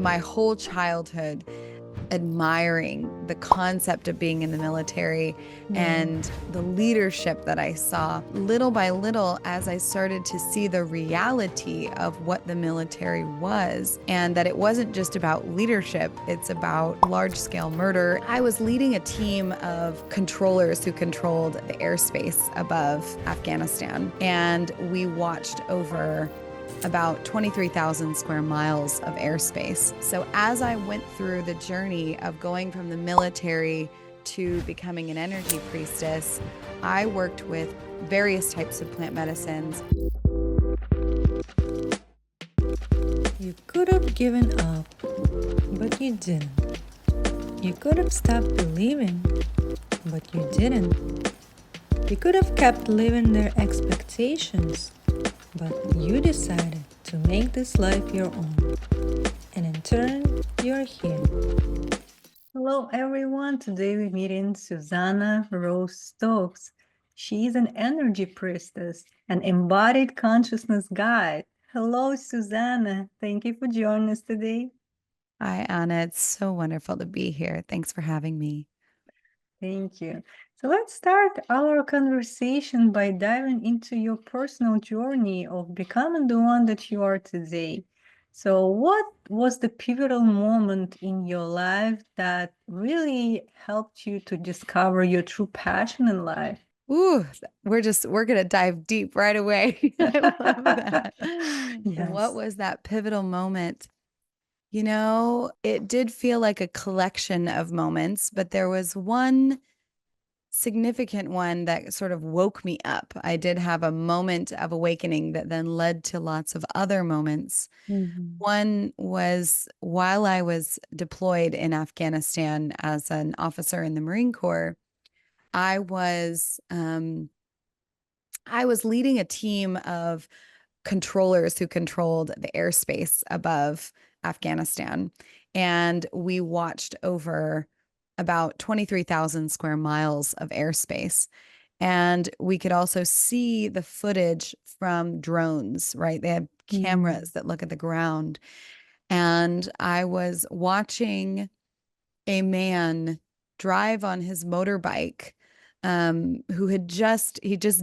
my whole childhood admiring the concept of being in the military and the leadership that I saw. Little by little, as I started to see the reality of what the military was, and that it wasn't just about leadership, it's about large-scale murder. I was leading a team of controllers who controlled the airspace above Afghanistan, and we watched over about 23,000 square miles of airspace. So as I went through the journey of going from the military to becoming an energy priestess, I worked with various types of plant medicines. You could have given up, but you didn't. You could have stopped believing, but you didn't. You could have kept living their expectations, but you decided to make this life your own. And in turn, you're here. Hello, everyone. Today we're meeting Susannah Rose Stokes. She's an energy priestess, an embodied consciousness guide. Hello, Susannah. Thank you for joining us today. Hi, Anna. It's so wonderful to be here. Thanks for having me. Thank you. So let's start our conversation by diving into your personal journey of becoming the one that you are today. So what was the pivotal moment in your life that really helped you to discover your true passion in life? Ooh, we're going to dive deep right away. I love that. What Yes. was that pivotal moment? You know, it did feel like a collection of moments, but there was one significant one that sort of woke me up. I did have a moment of awakening that then led to lots of other moments. Mhm. One was while I was deployed in Afghanistan as an officer in the Marine Corps, I was um, I was leading a team of controllers who controlled the airspace above Afghanistan. And we watched over about 23,000 square miles of airspace. And we could also see the footage from drones, right? They have cameras that look at the ground. And I was watching a man drive on his motorbike who he just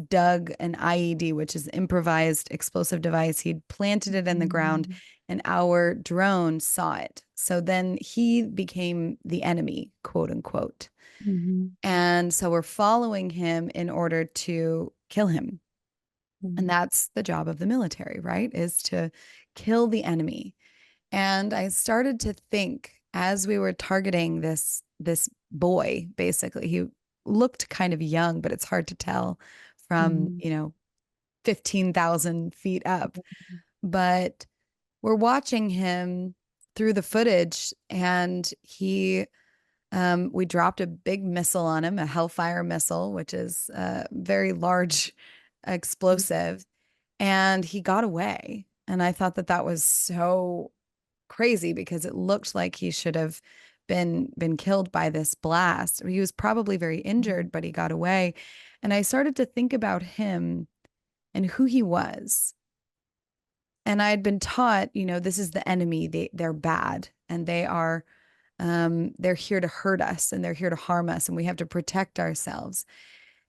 dug an IED, which is improvised explosive device. He'd planted it in the ground and our drone saw it. So then he became the enemy, quote unquote. Mhm. And so we're following him in order to kill him. And Mhm. that's the job of the military, right? Is to kill the enemy. And I started to think as we were targeting this boy, basically, he looked kind of young, but it's hard to tell from, Mhm. 15,000 feet up. But we're watching him through the footage and we dropped a big missile on him, a Hellfire missile, which is a very large explosive, and he got away. And I thought that that was so crazy because it looked like he should have been killed by this blast. He was probably very injured, but he got away. And I started to think about him and who he was. And I had been taught, this is the enemy. They're bad and they're here to hurt us and they're here to harm us and we have to protect ourselves.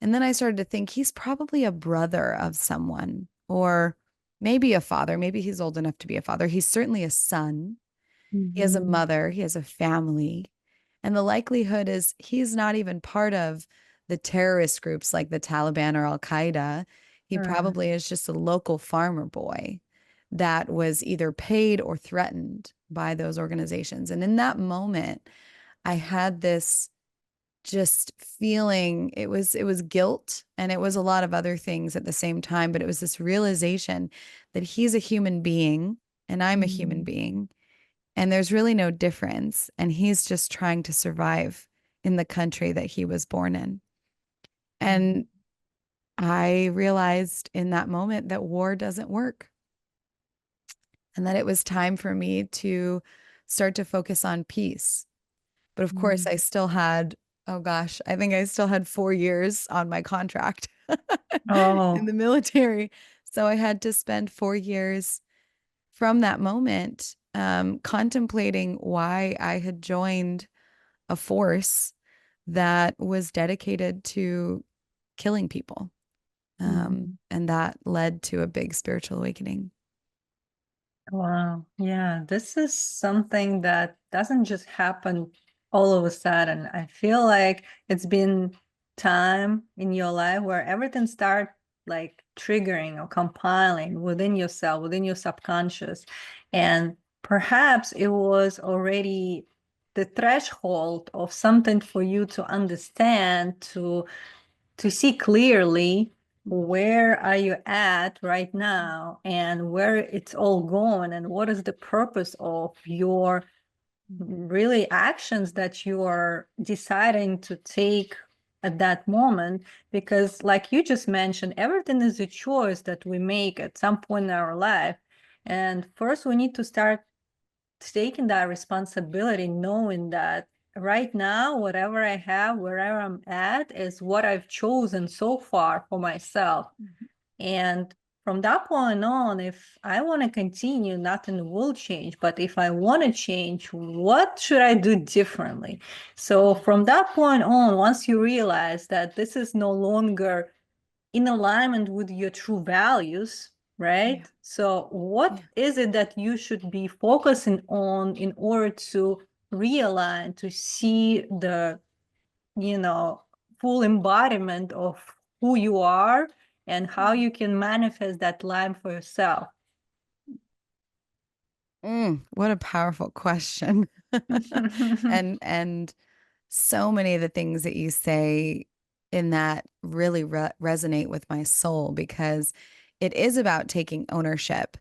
And then I started to think he's probably a brother of someone or maybe a father. Maybe he's old enough to be a father. He's certainly a son. He has a Mhm. mother, he has a family. And the likelihood is he's not even part of the terrorist groups like the Taliban or Al Qaeda. He Right. probably is just a local farmer boy that was either paid or threatened by those organizations. And in that moment, I had this just feeling it was guilt and it was a lot of other things at the same time, but it was this realization that he's a human being and I'm a human Mhm. being and there's really no difference. And he's just trying to survive in the country that he was born in. Mhm. And I realized in that moment that war doesn't work and that it was time for me to start to focus on peace. But of course, I Mhm. still had, oh gosh, I think I still had 4 years on my contract in Oh. the military. So I had to spend 4 years from that moment contemplating why I had joined a force that was dedicated to killing people. Mhm. And that led to a big spiritual awakening. Wow. Yeah, this is something that doesn't just happen all of a sudden. I feel like it's been time in your life where everything start like triggering or compiling within yourself, within your subconscious. And perhaps it was already the threshold of something for you to understand, to see clearly where are you at right now and where it's all going and what is the purpose of your really actions that you are deciding to take at that moment. Because like you just mentioned, everything is a choice that we make at some point in our life, and first we need to start taking that responsibility, knowing that right now, whatever I have, wherever I'm at, is what I've chosen so far for myself. And from that point on, if I want to continue, nothing will change. But if I want to change, what should I do differently? So from that point on, once you realize that this is no longer in alignment with your true values, Yeah. right? So what Yeah. is it that you should be focusing on in order to realign, to see the, you know, full embodiment of who you are and how you can manifest that line for yourself? What a powerful question. And so many of the things that you say in that really resonate with my soul because it is about taking ownership.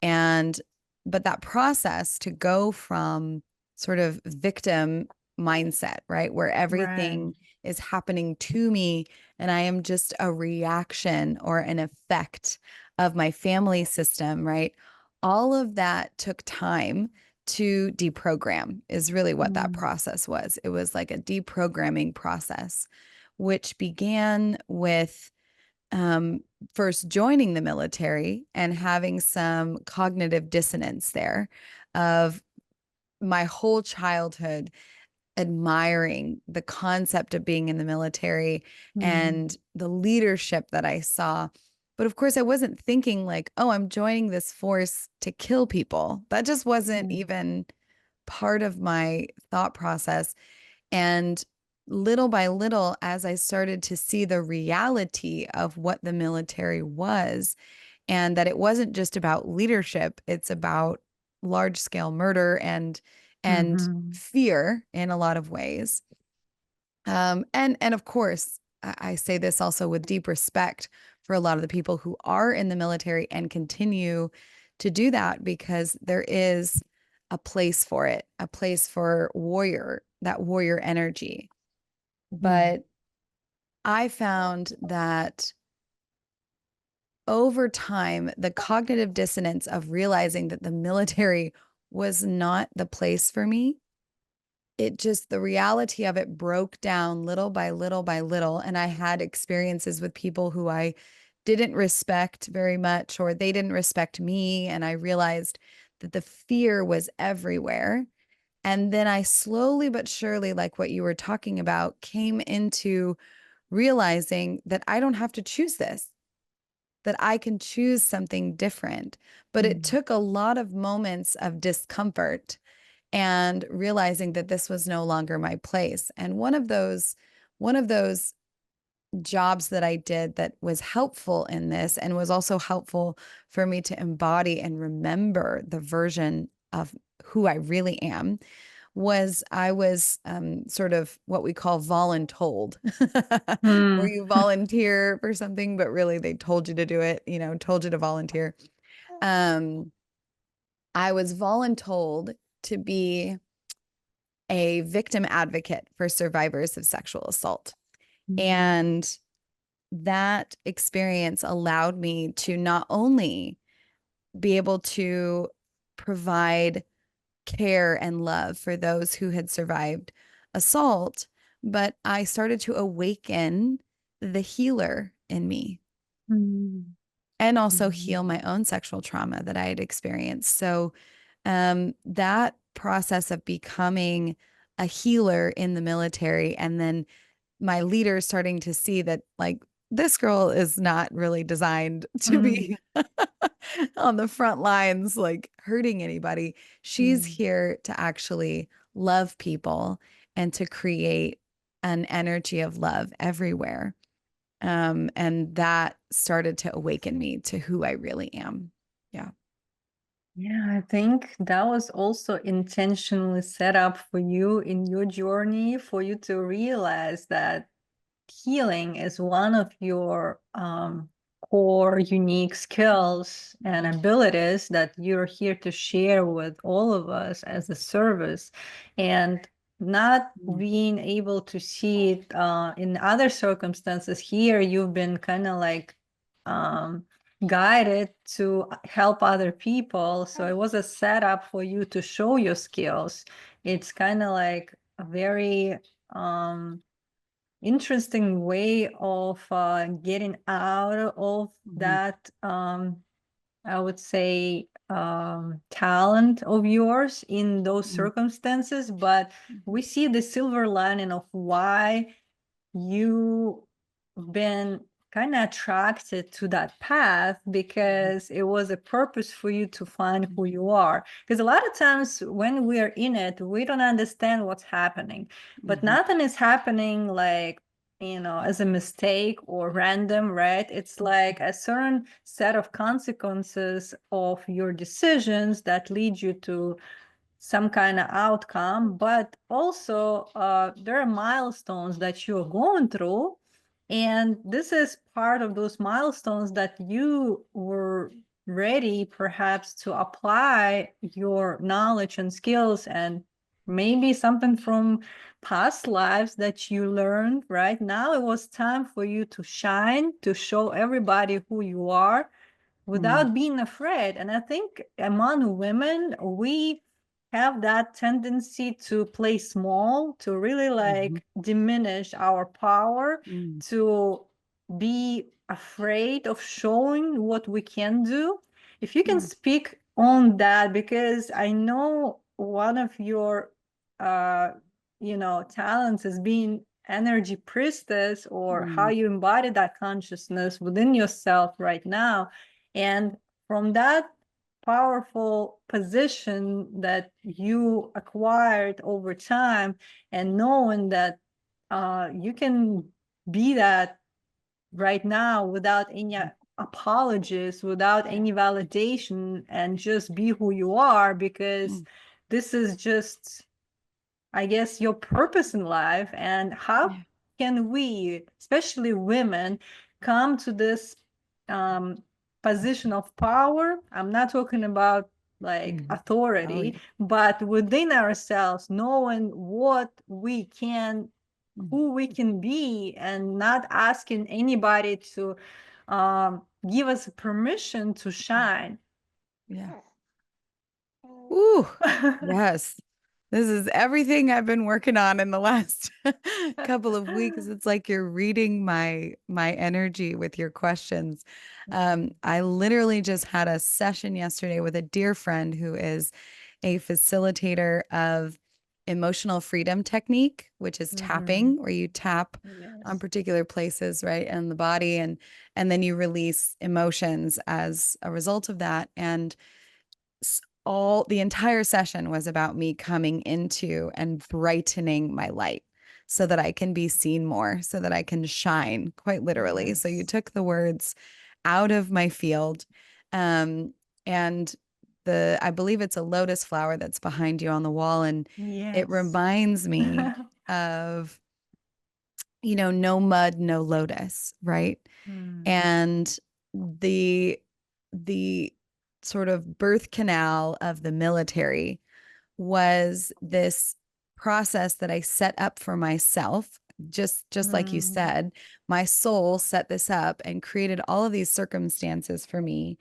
And, but that process to go from sort of victim mindset, right, where Right. everything is happening to me and I am just a reaction or an effect of my family system, right? All of that took time to deprogram, is really what that Mm. process was. It was like a deprogramming process, which began with um, first joining the military and having some cognitive dissonance there of my whole childhood admiring the concept of being in the military Mm. and the leadership that I saw. But of course, I wasn't thinking like, oh, I'm joining this force to kill people. That just wasn't Mm. even part of my thought process. And little by little, as I started to see the reality of what the military was, and that it wasn't just about leadership, it's about large scale murder and Mhm. fear in a lot of ways. And of course, I say this also with deep respect for a lot of the people who are in the military and continue to do that because there is a place for it, a place for warrior, that warrior energy. Mm. But I found that over time, the cognitive dissonance of realizing that the military was not the place for me, it just, the reality of it broke down little by little by little. And I had experiences with people who I didn't respect very much, or they didn't respect me. And I realized that the fear was everywhere. And then I slowly but surely, like what you were talking about, came into realizing that I don't have to choose this, that I can choose something different. But it Mm. took a lot of moments of discomfort and realizing that this was no longer my place. And one of those jobs that I did that was helpful in this and was also helpful for me to embody and remember the version of who I really am was I was sort of what we call voluntold, where Mm. you volunteer for something, but really they told you to do it, told you to volunteer. Um, I was voluntold to be a victim advocate for survivors of sexual assault. Mm. And that experience allowed me to not only be able to provide care and love for those who had survived assault, but I started to awaken the healer in me Mm. and also Mhm. heal my own sexual trauma that I had experienced. So, That process of becoming a healer in the military, and then my leader starting to see that, like, this girl is not really designed to Mhm. be on the front lines, like hurting anybody. She's Mm. here to actually love people and to create an energy of love everywhere. And that started to awaken me to who I really am. Yeah. Yeah, I think that was also intentionally set up for you in your journey, for you to realize that healing is one of your core unique skills and abilities that you're here to share with all of us as a service. And not Mm. being able to see it in other circumstances, here you've been kind of like guided to help other people. So it was a setup for you to show your skills. It's kind of like a very interesting way of getting out of Mhm. that, I would say, talent of yours in those Mhm. circumstances. But we see the silver lining of why you been kind of attracted to that path, because it was a purpose for you to find who you are. Because a lot of times when we are in it, we don't understand what's happening, but Mhm. nothing is happening like, as a mistake or random, right? It's like a certain set of consequences of your decisions that lead you to some kind of outcome, but also there are milestones that you're going through. And this is part of those milestones that you were ready perhaps to apply your knowledge and skills, and maybe something from past lives that you learned. Right now it was time for you to shine, to show everybody who you are Mhm. without being afraid. And I think among women, we have that tendency to play small, to really Mhm. like diminish our power, Mhm. to be afraid of showing what we can do. If you can Mhm. speak on that, because I know one of your uh talents is being energy priestess, or how Mhm. you embody that consciousness within yourself right now. And from that powerful position that you acquired over time, and knowing that you can be that right now without any apologies, without any validation, and just be who you are, because Mhm. this is just, I guess, your purpose in life. And how Yeah. can we, especially women, come to this um, position of power? I'm not talking about like Mhm. Oh authority, yeah. but within ourselves, knowing what we can, Mhm. who we can be, and not asking anybody to give us permission to shine. Yeah. Ooh, yes. This is everything I've been working on in the last couple of weeks. It's like you're reading my energy with your questions. I literally just had a session yesterday with a dear friend who is a facilitator of emotional freedom technique, which is Mhm. tapping, where you tap on Yes. particular places, right, in the body, and then you release emotions as a result of that. And all the entire session was about me coming into and brightening my light so that I can be seen more, so that I can shine, quite literally. So you Yes. took the words out of my field. And I believe it's a lotus flower that's behind you on the wall. And it Yes. reminds me of, no mud, no lotus, right? Mm. And the the sort of birth canal of the military was this process that I set up for myself. Just like you Mm. said, my soul set this up and created all of these circumstances for me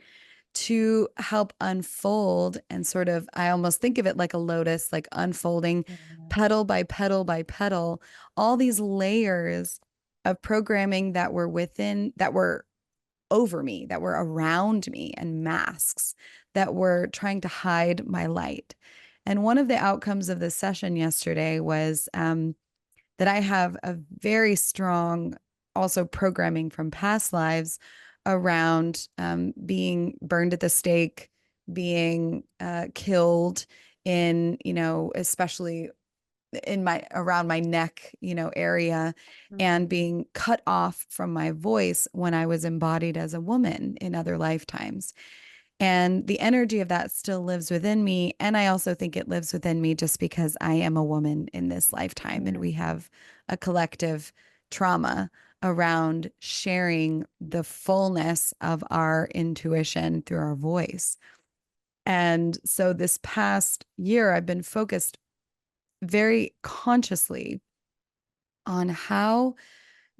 to help unfold, and sort of, I almost think of it like a lotus, like unfolding Yes. petal by petal by petal, all these layers of programming that were over me, that were around me, and masks that were trying to hide my light. And one of the outcomes of this session yesterday was that I have a very strong, also programming from past lives around being burned at the stake, being killed in, especially in my around my neck, area, and Mhm. being cut off from my voice when I was embodied as a woman in other lifetimes. And the energy of that still lives within me. And I also think it lives within me just because I am a woman in this lifetime and we Mhm. have a collective trauma around sharing the fullness of our intuition through our voice. And so this past year, I've been focused very consciously on how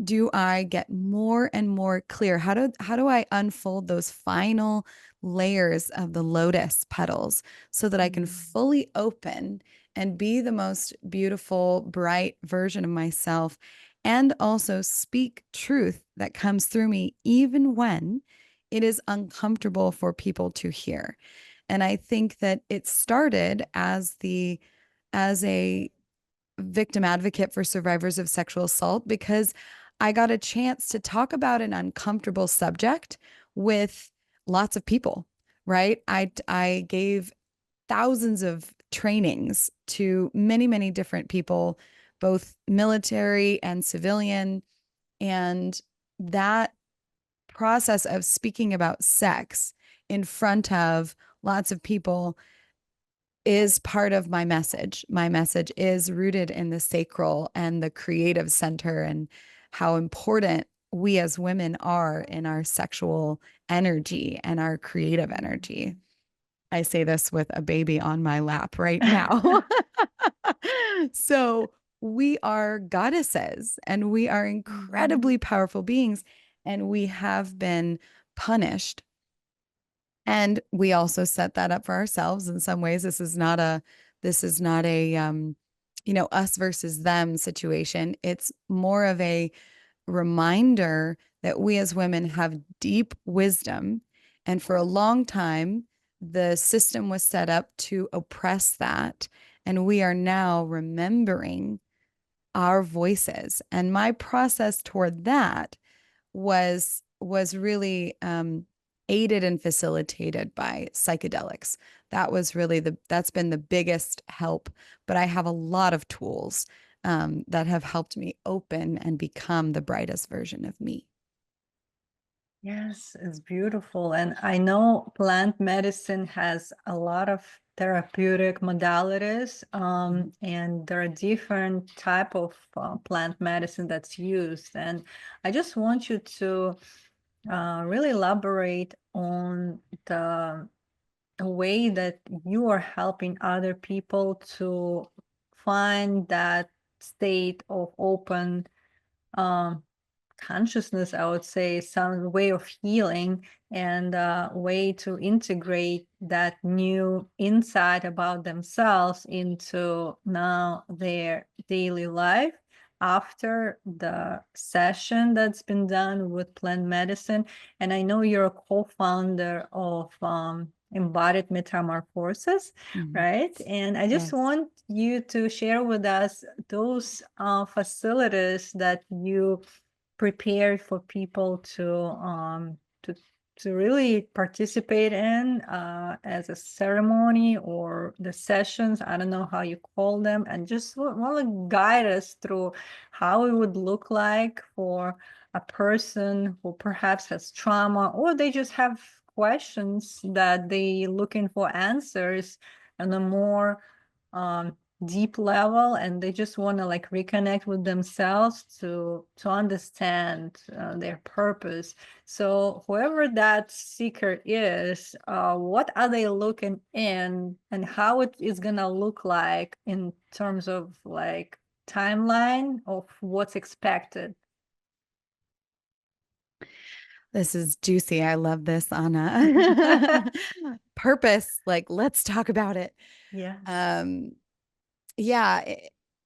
do I get more and more clear? How do I unfold those final layers of the lotus petals so that I can Mhm. fully open and be the most beautiful, bright version of myself and also speak truth that comes through me even when it is uncomfortable for people to hear. And I think that it started as a victim advocate for survivors of sexual assault because I got a chance to talk about an uncomfortable subject with lots of people, right? I gave thousands of trainings to many, many different people, both military and civilian. And that process of speaking about sex in front of lots of people is part of my message. My message is rooted in the sacral and the creative center and how important we as women are in our sexual energy and our creative energy. I say this with a baby on my lap right now. So we are goddesses and we are Mhm. incredibly powerful beings, and we have been punished, and we also set that up for ourselves in some ways. This is not a us versus them situation. It's more of a reminder that we as women have deep wisdom. And for a long time, the system was set up to oppress that. And we are now remembering our voices. And my process toward that was really aided and facilitated by psychedelics. That's been the biggest help. But I have a lot of tools that have helped me open and become the brightest version of me. Yes, it's beautiful. And I know plant medicine has a lot of therapeutic modalities, and there are different type of plant medicine that's used. And I just want you to really elaborate on the way that you are helping other people to find that state of open um, consciousness, I would say, some way of healing and a way to integrate that new insight about themselves into now their daily life after the session that's been done with plant medicine. And I know you're a co-founder of Embodied Metamorphosis, Mhm. right? And I just Yes. want you to share with us those facilities that you prepared for people to really participate in as a ceremony or the sessions. I don't know how you call them, and just want to guide us through how it would look like for a person who perhaps has trauma or they just have questions that they looking for answers on a more um, deep level, and they just want to like reconnect with themselves to understand their purpose. So whoever that seeker is, what are they looking in, and how it is gonna look like in terms of like timeline of what's expected? This is juicy. I love this, Anna. Purpose, like, let's talk about it. Yes. Um, Yeah,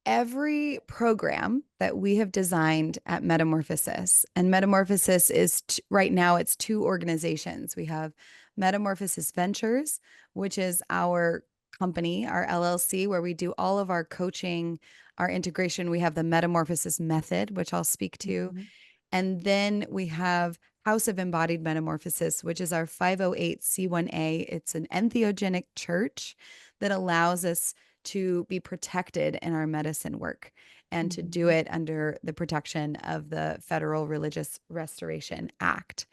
every program that we have designed at Metamorphosis, and Metamorphosis is right now it's two organizations. We have Metamorphosis Ventures, which is our company, our LLC, where we do all of our coaching, our integration. We have the Metamorphosis Method, which I'll speak to. Mhm. And then we have House of Embodied Metamorphosis, which is our 508c1A. It's an entheogenic church that allows us to be protected in our medicine work and to do Mhm. it under the protection of the Federal Religious Restoration Act.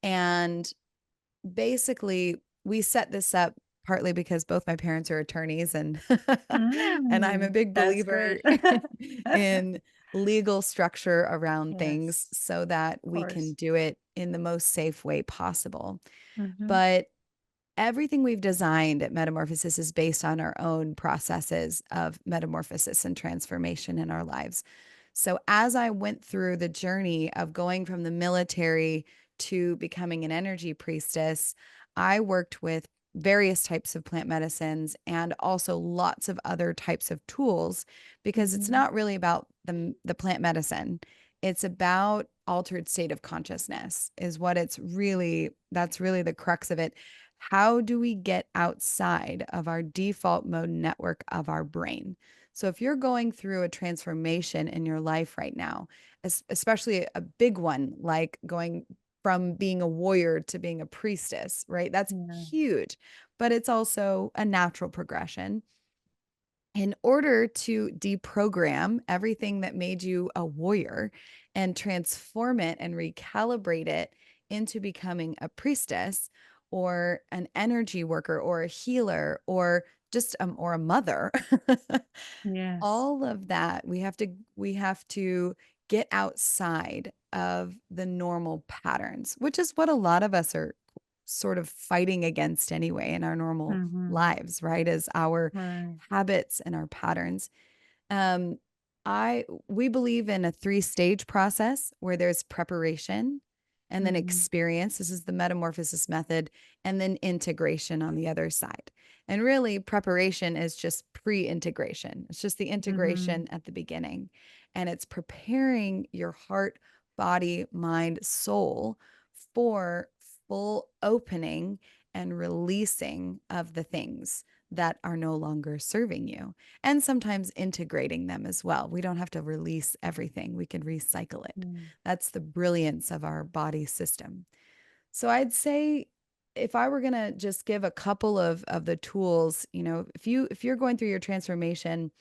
And basically, we set this up partly because both my parents are attorneys, and and I'm a big That's great. believer in legal structure around things Yes, so that of we can course. do it in the most safe way possible. Mhm. But everything we've designed at Metamorphosis is based on our own processes of metamorphosis and transformation in our lives. So, as I went through the journey of going from the military to becoming an energy priestess, I worked with various types of plant medicines and also lots of other types of tools because it's Mhm. not really about the plant medicine. It's about altered state of consciousness, is what that's really the crux of it. How do we get outside of our default mode network of our brain? So, if you're going through a transformation in your life right now, especially a big one like going from being a warrior to being a priestess, right? That's Yeah. huge, but it's also a natural progression. In order to deprogram everything that made you a warrior and transform it and recalibrate it into becoming a priestess or an energy worker or a healer or just or a mother, Yes. all of that we have to get outside of the normal patterns, which is what a lot of us are sort of fighting against anyway in our normal Mhm. lives, right? Is our Right. habits and our patterns. um, we believe in a three-stage process where there's preparation and then Mhm. experience. This is the metamorphosis method, and then integration on the other side. And really, preparation is just pre-integration. It's just the Mhm. integration at the beginning. And it's preparing your heart, body, mind, soul for full opening and releasing of the things that are no longer serving you, and sometimes integrating them as well. We don't have to release everything, we can recycle it. Mm. That's the brilliance of our body system. So I'd say if I were going to just give a couple of the tools, if you're going through your transformation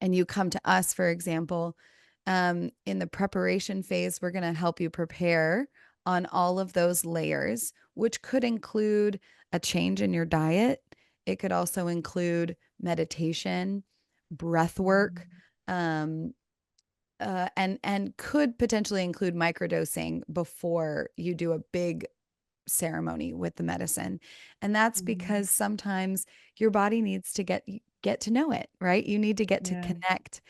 and you come to us, for example, in the preparation phase, we're going to help you prepare on all of those layers, which could include a change in your diet. It could also include meditation, breath work, Mhm. um, and could potentially include microdosing before you do a big ceremony with the medicine. And that's Mhm. because sometimes your body needs to get to know it, right? You need to get to Yeah. connect.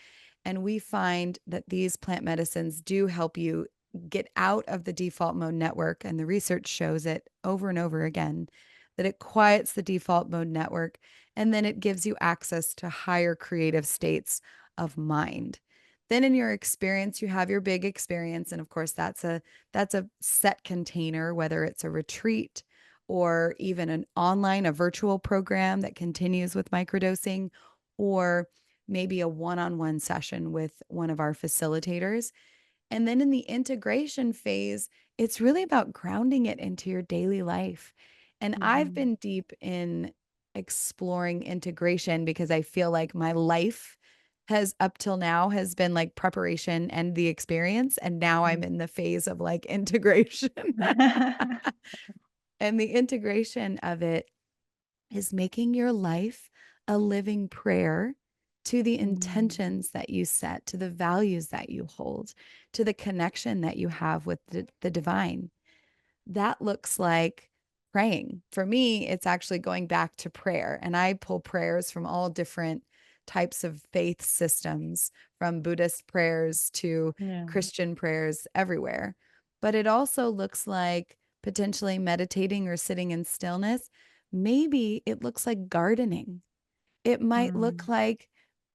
And we find that these plant medicines do help you get out of the default mode network. And the research shows it over and over again that it quiets the default mode network and then it gives you access to higher creative states of mind. Then in your experience, you have your big experience. And of course, that's a set container, whether it's a retreat or even an online, a virtual program that continues with microdosing, or maybe a one on one session with one of our facilitators. And then in the integration phase, it's really about grounding it into your daily life. And I've Mhm. been deep in exploring integration because I feel like my life has up till now has been like preparation and the experience. And now I'm Mm. in the phase of like integration. And the integration of it is making your life a living prayer to the Mhm. intentions that you set, to the values that you hold, to the connection that you have with the divine. That looks like praying. For me, it's actually going back to prayer. And I pull prayers from all different types of faith systems, from Buddhist prayers to Yeah. Christian prayers everywhere. But it also looks like potentially meditating or sitting in stillness. Maybe it looks like gardening. It might look Mm. like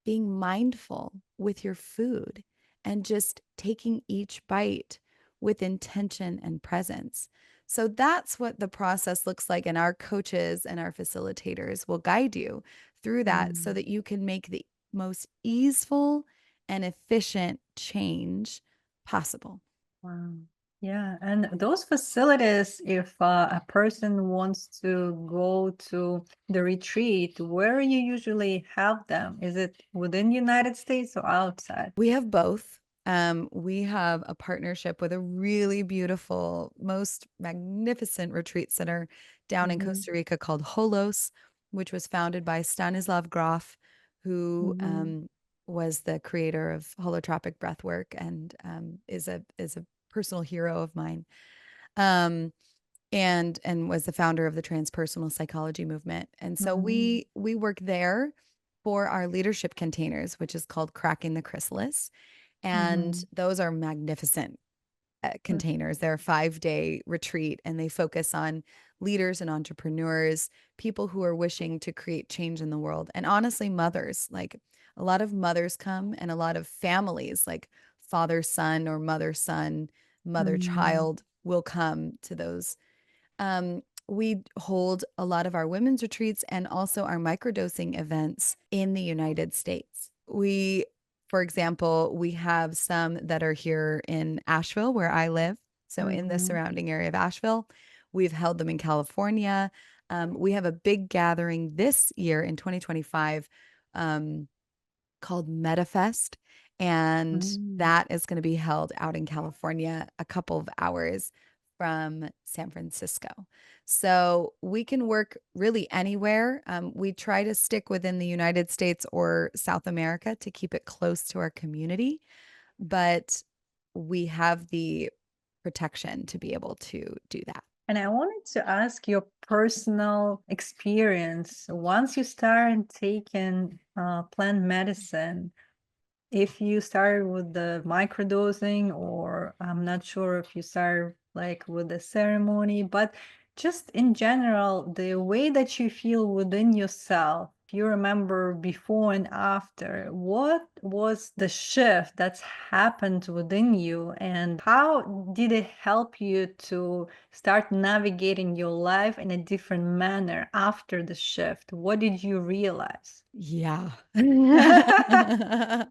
being mindful with your food and just taking each bite with intention and presence. So that's what the process looks like. And our coaches and our facilitators will guide you through that so Mm. that you can make the most easeful and efficient change possible. Wow. Yeah, and those facilities, if a person wants to go to the retreat, where you usually have them? Is it within United States or outside? We have both. We have a partnership with a really beautiful, most magnificent retreat center down in Mm-hmm. Costa Rica called Holos, which was founded by Stanislav Grof, who Mm-hmm. was the creator of holotropic breathwork and is a personal hero of mine. Um, and was the founder of the transpersonal psychology movement. And so Mm-hmm. we work there for our leadership containers, which is called Cracking the Chrysalis. And Mm-hmm. those are magnificent containers. They're a 5-day retreat and they focus on leaders and entrepreneurs, people who are wishing to create change in the world. And honestly, mothers, like a lot of mothers come and a lot of families, like father son or mother son, mother Mm-hmm. child, will come to those. We hold a lot of our women's retreats and also our microdosing events in the United States. For example, we have some that are here in Asheville, where I live. So, in the Mm-hmm. surrounding area of Asheville, we've held them in California. We have a big gathering this year in 2025. Called MetaFest. And Mm-hmm. that is going to be held out in California, a couple of hours from San Francisco. So we can work really anywhere. We try to stick within the United States or South America to keep it close to our community, but we have the protection to be able to do that. And I wanted to ask your personal experience. Once you started taking plant medicine, if you started with the microdosing, or I'm not sure if you started like with the ceremony, but just in general, the way that you feel within yourself, you remember before and after, what was the shift that's happened within you, and how did it help you to start navigating your life in a different manner after the shift? What did you realize? Yeah. I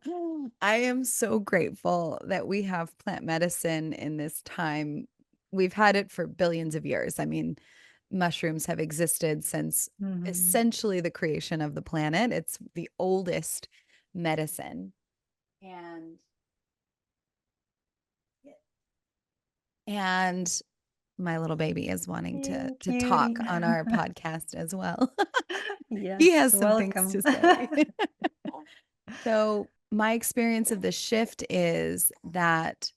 am so grateful that we have plant medicine in this time. We've had it for billions of years. I mean, mushrooms have existed since Mhm. essentially the creation of the planet. It's the oldest medicine. And and my little baby is wanting to Hey, talk cutie. on our podcast as well. He Yes, has some things welcome. to say. So, my experience of the shift is that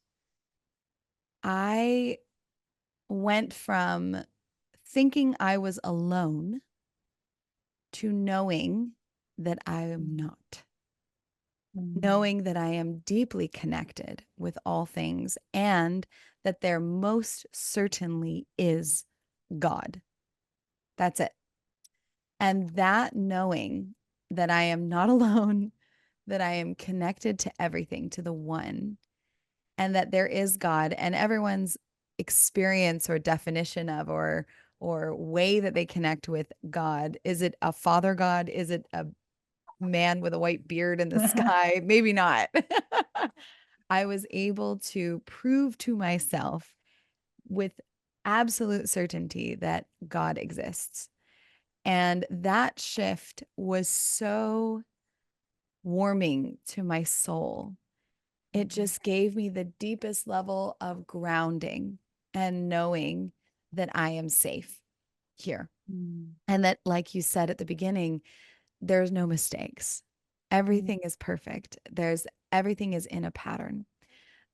I went from thinking I was alone to knowing that I am Mhm. not, Mhm. knowing that I am deeply connected with all things and that there most certainly is God. That's it. And that knowing that I am not alone, that I am connected to everything, to the one, and that there is God, and everyone's experience or definition of or way that they connect with God. Is it a father God? Is it a man with a white beard in the sky? Maybe not. I was able to prove to myself with absolute certainty that God exists. And that shift was so warming to my soul. It just gave me the deepest level of grounding and knowing that I am safe here. Mm. And that, like you said at the beginning, there's no mistakes. Mm. Everything is perfect. Everything is in a pattern.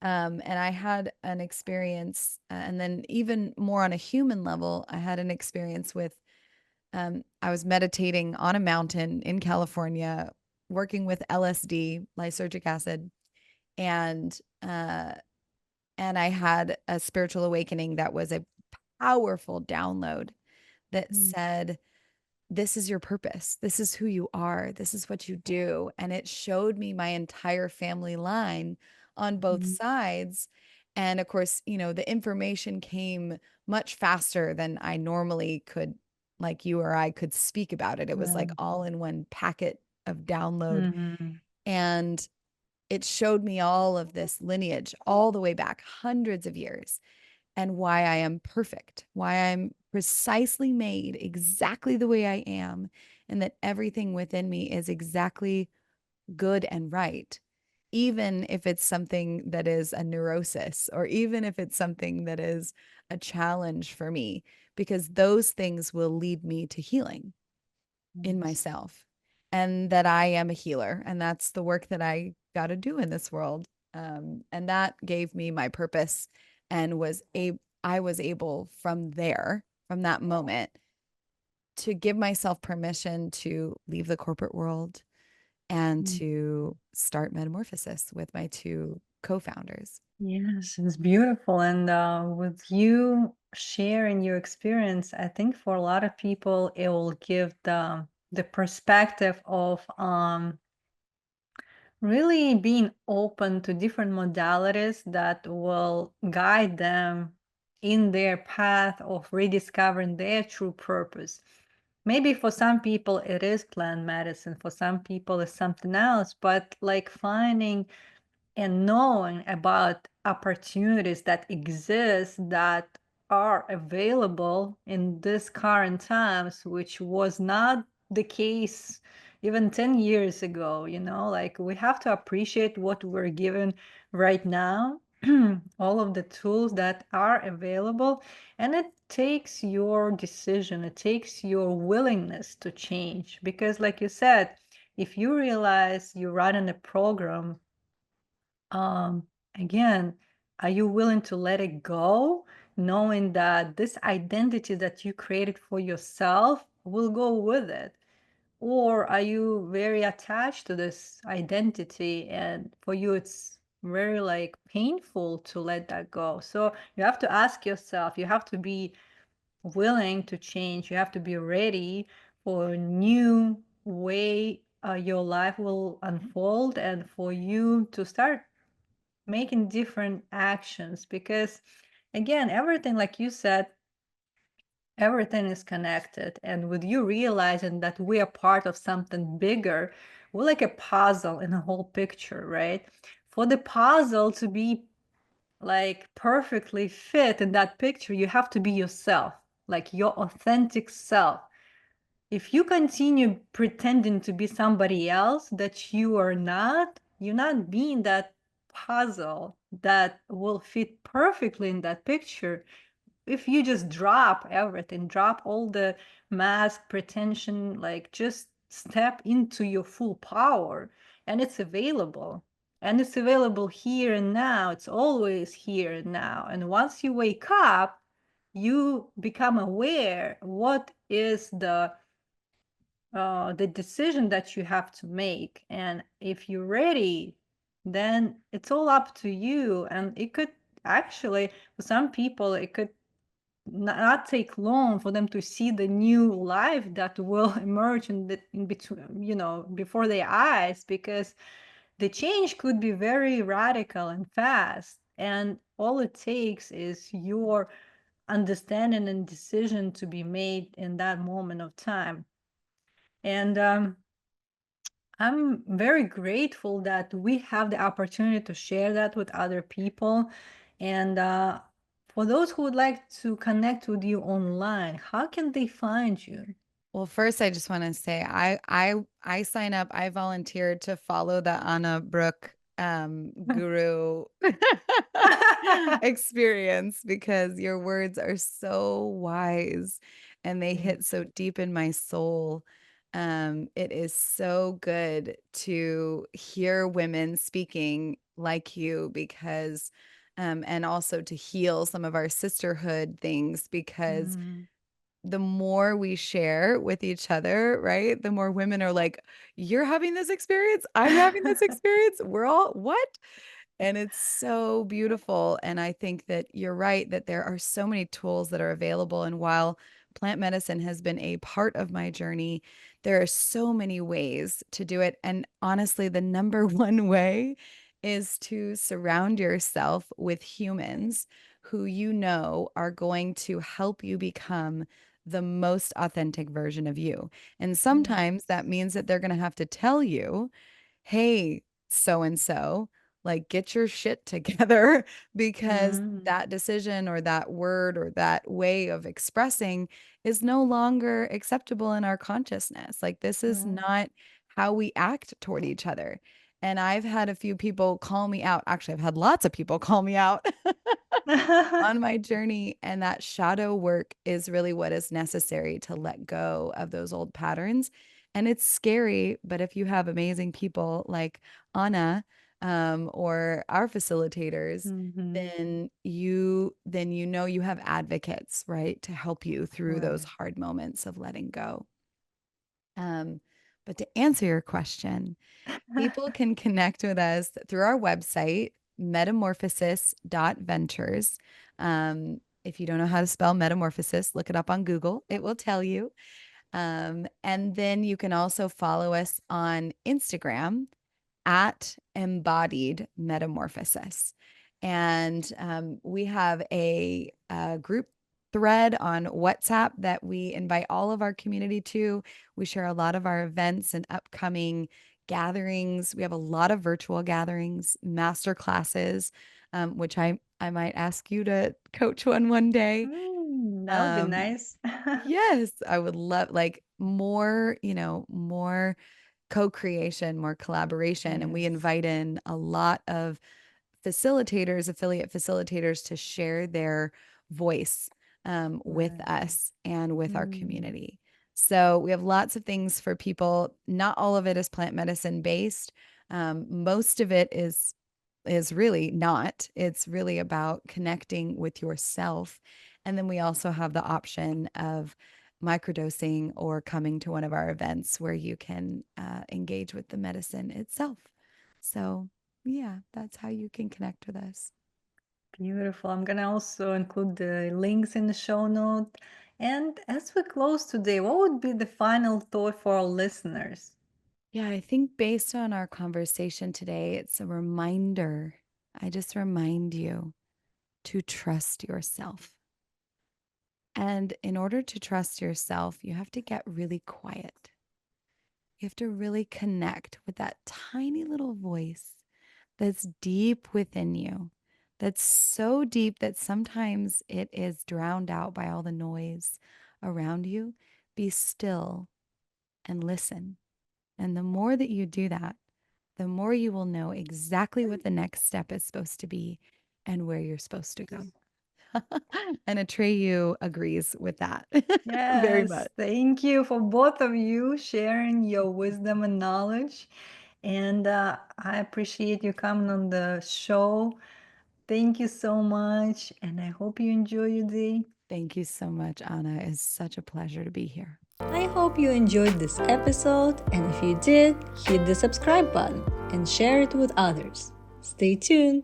And I had an experience, and then even more on a human level, I had an experience with, I was meditating on a mountain in California, working with LSD, lysergic acid, and uh, and I had a spiritual awakening that was a powerful download that Mm. said, this is your purpose. This is who you are. This is what you do. And it showed me my entire family line on both Mm. sides. And of course, the information came much faster than I normally could, like you or I could speak about it. It was like Right. all in one packet of download. Mm-hmm. And it showed me all of this lineage all the way back hundreds of years, and why I am perfect, why I'm precisely made exactly the way I am, and that everything within me is exactly good and right, even if it's something that is a neurosis, or even if it's something that is a challenge for me, because those things will lead me to healing in Yes. myself, and that I am a healer. And that's the work that I got to do in this world. And that gave me my purpose, and I was able from there, from that moment, to give myself permission to leave the corporate world and to start Metamorphosis with my two co-founders. Yes, it's beautiful. And with you sharing your experience, I think for a lot of people, it will give the perspective of really being open to different modalities that will guide them in their path of rediscovering their true purpose. Maybe for some people it is plant medicine, for some people it's something else, but like finding and knowing about opportunities that exist that are available in this current times, which was not the case even 10 years ago. Like we have to appreciate what we're given right now, all of the tools that are available. And it takes your decision, it takes your willingness to change, because like you said, if you realize you're running a program, um, again, are you willing to let it go, knowing that this identity that you created for yourself will go with it? Or are you very attached to this identity, and for you it's very like painful to let that go? So you have to ask yourself, you have to be willing to change, you have to be ready for a new way your life will unfold, and for you to start making different actions, because again, everything, like you said, everything is connected. And with you realizing that we are part of something bigger, we're like a puzzle in a whole picture, right? For the puzzle to be like perfectly fit in that picture, you have to be yourself, like your authentic self. If you continue pretending to be somebody else that you are not, you're not being that puzzle that will fit perfectly in that picture. If you just drop everything, drop all the mask, pretension, like just step into your full power, and it's available. And it's available here and now. It's always here and now. And once you wake up, you become aware what is the decision that you have to make. And if you're ready, then it's all up to you. And it could actually, for some people, it could not take long for them to see the new life that will emerge in between, before their eyes, because the change could be very radical and fast. And all it takes is your understanding and decision to be made in that moment of time. And I'm very grateful that we have the opportunity to share that with other people. And for those who would like to connect with you online, how can they find you? Well, first, I just want to say I sign up. I volunteered to follow the Anna Brooke guru experience, because your words are so wise and they Thank hit so deep in my soul. It is so good to hear women speaking like you, because and also to heal some of our sisterhood things, because Mm. the more we share with each other, right? The more women are like, you're having this experience. I'm having this experience. We're all what? And it's so beautiful. And I think that you're right, that there are so many tools that are available. And while plant medicine has been a part of my journey, there are so many ways to do it. And honestly, the number one way is to surround yourself with humans who you know are going to help you become the most authentic version of you. And sometimes that means that they're going to have to tell you, hey, so and so, like get your shit together because Mm, that decision or that word or that way of expressing is no longer acceptable in our consciousness. Like, this is right. not how we act toward each other. And I've had a few people call me out. Actually, I've had lots of people call me out on my journey. And that shadow work is really what is necessary to let go of those old patterns. And it's scary, but if you have amazing people like Anna, or our facilitators, Hmm. then you know you have advocates, right, to help you through those Right. hard moments of letting go. Um, but to answer your question, people can connect with us through our website, metamorphosis.ventures. If you don't know how to spell metamorphosis, look it up on Google. It will tell you. And then you can also follow us on Instagram at Embodied Metamorphosis. And we have a group thread on WhatsApp that we invite all of our community to. We share a lot of our events and upcoming gatherings. We have a lot of virtual gatherings, master classes, which I might ask you to coach one day. That would be Um, nice. yes, I would love like more, more co-creation, more collaboration. And we Yes. invite in a lot of facilitators, affiliate facilitators to share their voice with Right. us and with our Mm. community. So we have lots of things for people. Not all of it is plant medicine based. Most of it is really not. It's really about connecting with yourself. And then we also have the option of microdosing or coming to one of our events where you can engage with the medicine itself. So, yeah, that's how you can connect with us. Beautiful. I'm gonna also include the links in the show note. And as we close today, what would be the final thought for our listeners? Yeah, I think based on our conversation today, it's a reminder. I just remind you to trust yourself. And in order to trust yourself, you have to get really quiet. You have to really connect with that tiny little voice that's deep within you, that's so deep that sometimes it is drowned out by all the noise around you. Be still and listen. And the more that you do that, the more you will know exactly what the next step is supposed to be and where you're supposed to go. And Atreyu agrees with that very Yes, much. thank you for both of you sharing your wisdom and knowledge. And I appreciate you coming on the show. Thank you so much. And I hope you enjoy your day. Thank you so much, Anna. It's such a pleasure to be here. I hope you enjoyed this episode. And if you did, hit the subscribe button and share it with others. Stay tuned.